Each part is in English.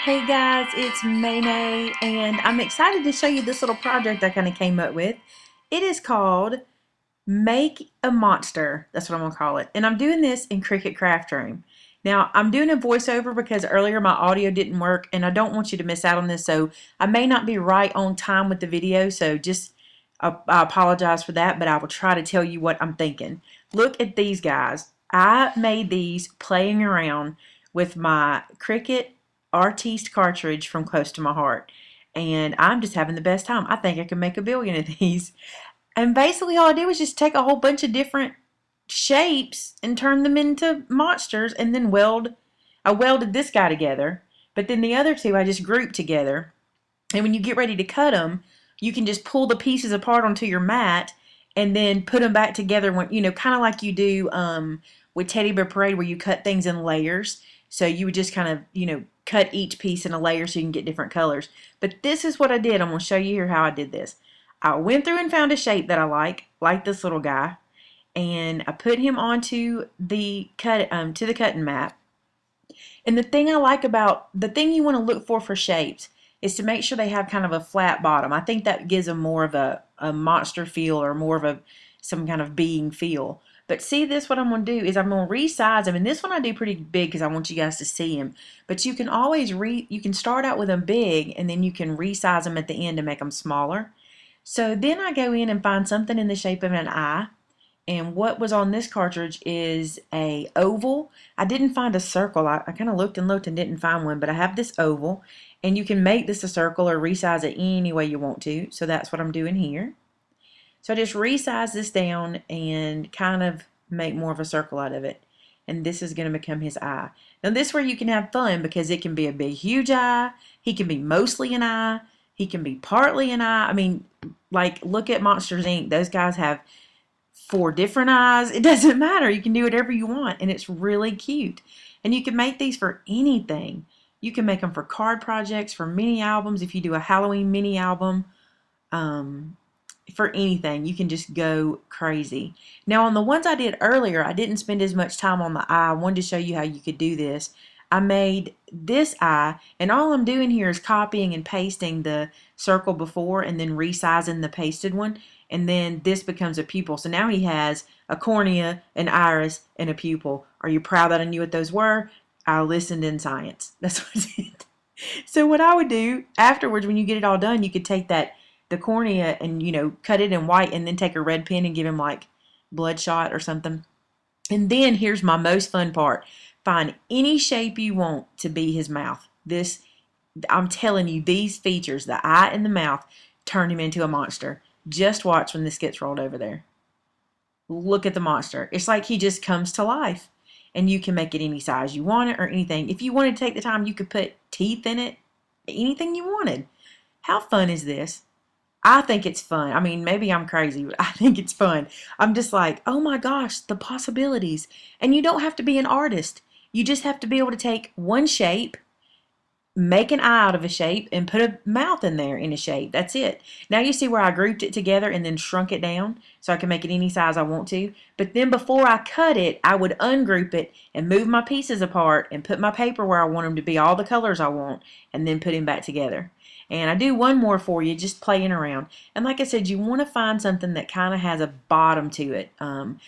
Hey guys, it's May and I'm excited to show you this little project I kind of came up with. It is called Make a Monster. That's what I'm going to call it. And I'm doing this in Cricut Craft Room. Now, I'm doing a voiceover because earlier my audio didn't work and I don't want you to miss out on this. So I may not be right on time with the video. So just, I apologize for that, but I will try to tell you what I'm thinking. Look at these guys. I made these playing around with my Cricut Artiste cartridge from Close to My Heart. And I'm just having the best time. I think I can make a billion of these. And basically all I did was just take a whole bunch of different shapes and turn them into monsters and then I welded this guy together. But then the other two I just grouped together. And when you get ready to cut them, you can just pull the pieces apart onto your mat and then put them back together when, kind of like you do with Teddy Bear Parade where you cut things in layers. So you would just kind of, cut each piece in a layer so you can get different colors. But this is what I did. I'm going to show you here how I did this. I went through and found a shape that I like this little guy, and I put him onto the cutting mat. And the thing you want to look for shapes is to make sure they have kind of a flat bottom. I think that gives them more of a monster feel or more of some kind of being feel. But see this, what I'm going to do is I'm going to resize them. And this one I do pretty big because I want you guys to see them. But you can always you can start out with them big and then you can resize them at the end to make them smaller. So then I go in and find something in the shape of an eye. And what was on this cartridge is a oval. I didn't find a circle. I kind of looked and didn't find one, but I have this oval. And you can make this a circle or resize it any way you want to. So that's what I'm doing here. So I just resize this down and kind of make more of a circle out of it. And this is going to become his eye. Now this is where you can have fun because it can be a big, huge eye. He can be mostly an eye. He can be partly an eye. I mean, like, look at Monsters, Inc. Those guys have 4 different eyes. It doesn't matter. You can do whatever you want, and it's really cute. And you can make these for anything. You can make them for card projects, for mini albums. If you do a Halloween mini album, for anything, you can just go crazy. Now, on the ones I did earlier, I didn't spend as much time on the eye. I wanted to show you how you could do this. I made this eye, and all I'm doing here is copying and pasting the circle before and then resizing the pasted one, and then this becomes a pupil. So now he has a cornea, an iris, and a pupil. Are you proud that I knew what those were? I listened in science. That's what I did. So what I would do afterwards, when you get it all done, you could take the cornea and, cut it in white and then take a red pen and give him like bloodshot or something. And then here's my most fun part. Find any shape you want to be his mouth. This, I'm telling you, these features, the eye and the mouth, turn him into a monster. Just watch when this gets rolled over there. Look at the monster. It's like he just comes to life. And you can make it any size you want it or anything. If you wanted to take the time, you could put teeth in it. Anything you wanted. How fun is this? I think it's fun. I mean, maybe I'm crazy, but I think it's fun. I'm just like, oh my gosh, the possibilities. And you don't have to be an artist. You just have to be able to take one shape, make an eye out of a shape, and put a mouth in there in a shape. That's it. Now you see where I grouped it together and then shrunk it down so I can make it any size I want to. But then before I cut it, I would ungroup it and move my pieces apart and put my paper where I want them to be, all the colors I want, and then put them back together. And I do one more for you, just playing around. And like I said, you want to find something that kind of has a bottom to it. And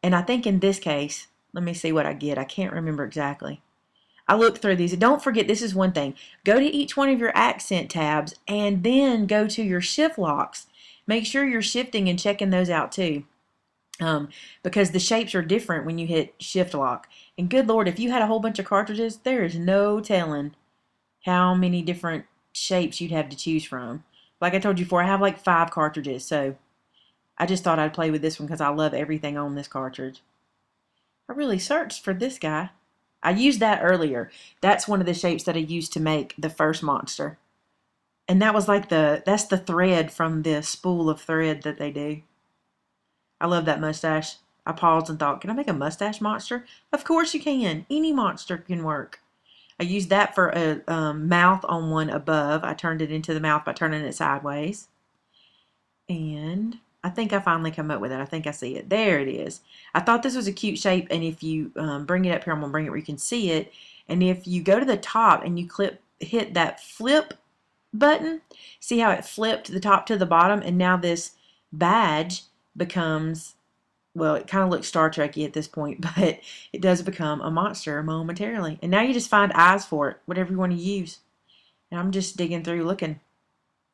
I think in this case, let me see what I get. I can't remember exactly. I looked through these. Don't forget, this is one thing. Go to each one of your accent tabs and then go to your shift locks. Make sure you're shifting and checking those out too. Because the shapes are different when you hit shift lock. And good Lord, if you had a whole bunch of cartridges, there is no telling how many different shapes you'd have to choose from. Like I told you before, I have like 5 cartridges, so I just thought I'd play with this one because I love everything on this cartridge. I really searched for this guy. I used that earlier. That's one of the shapes that I used to make the first monster. And that was like that's the thread from the spool of thread that they do. I love that mustache. I paused and thought, can I make a mustache monster? Of course you can. Any monster can work. I used that for a mouth on one above. I turned it into the mouth by turning it sideways. And I think I finally come up with it. I think I see it. There it is. I thought this was a cute shape, and if you bring it up here, I'm going to bring it where you can see it. And if you go to the top and you hit that flip button, see how it flipped the top to the bottom, and now this badge becomes, well, it kind of looks Star Trek-y at this point, but it does become a monster momentarily. And now you just find eyes for it, whatever you want to use. And I'm just digging through looking.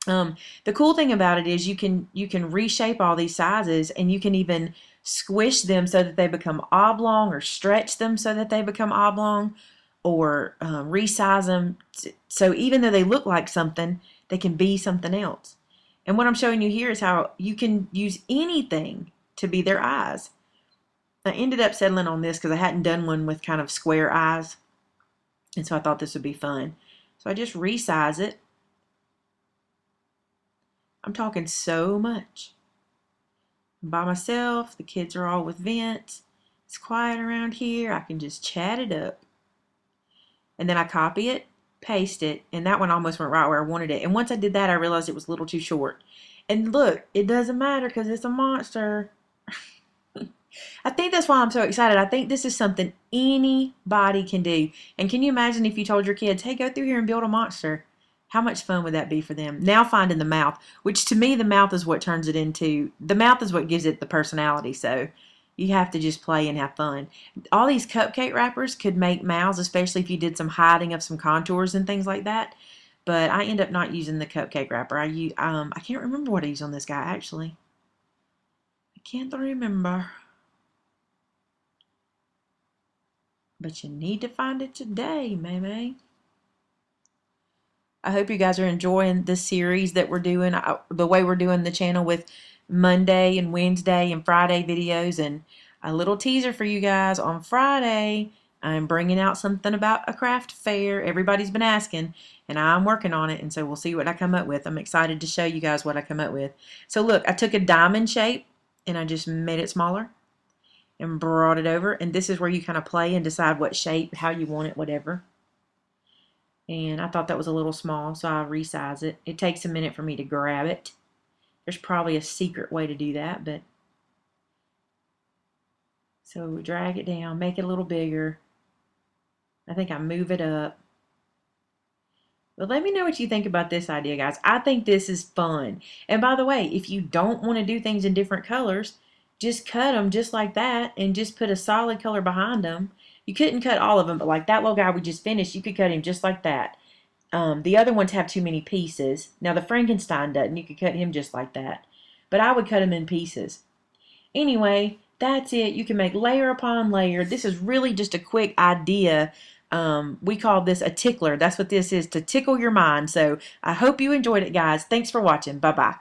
The cool thing about it is you can reshape all these sizes, and you can even squish them so that they become oblong, or stretch them so that they become oblong, or resize them. So even though they look like something, they can be something else. And what I'm showing you here is how you can use anything to be their eyes. I ended up settling on this because I hadn't done one with kind of square eyes, and so I thought this would be fun. So I just resize it. I'm talking so much. I'm by myself. The kids are all with Vince. It's quiet around here. I can just chat it up. And then I copy it, paste it, and that one almost went right where I wanted it. And once I did that, I realized it was a little too short. And look, it doesn't matter because it's a monster. I think that's why I'm so excited. I think this is something anybody can do. And can you imagine if you told your kids, hey, go through here and build a monster? How much fun would that be for them? Now finding the mouth, which to me, the mouth is what turns it into, the mouth is what gives it the personality. So you have to just play and have fun. All these cupcake wrappers could make mouths, especially if you did some hiding of some contours and things like that. But I end up not using the cupcake wrapper. I can't remember what I use on this guy, actually. I can't remember. But you need to find it today, May. I hope you guys are enjoying this series that we're doing, the way we're doing the channel with Monday and Wednesday and Friday videos. And a little teaser for you guys, on Friday, I'm bringing out something about a craft fair. Everybody's been asking, and I'm working on it, and so we'll see what I come up with. I'm excited to show you guys what I come up with. So look, I took a diamond shape, and I just made it smaller and brought it over. And this is where you kind of play and decide what shape, how you want it, whatever. And I thought that was a little small, so I resize it. It takes a minute for me to grab it. There's probably a secret way to do that, but so we drag it down, make it a little bigger. I think I move it up. But let me know what you think about this idea, guys. I think this is fun. And by the way, if you don't want to do things in different colors, just cut them just like that and just put a solid color behind them. You couldn't cut all of them, but like that little guy we just finished, you could cut him just like that. The other ones have too many pieces. Now the Frankenstein doesn't. You could cut him just like that. But I would cut him in pieces. Anyway, that's it. You can make layer upon layer. This is really just a quick idea. We call this a tickler. That's what this is, to tickle your mind. So I hope you enjoyed it, guys. Thanks for watching. Bye-bye.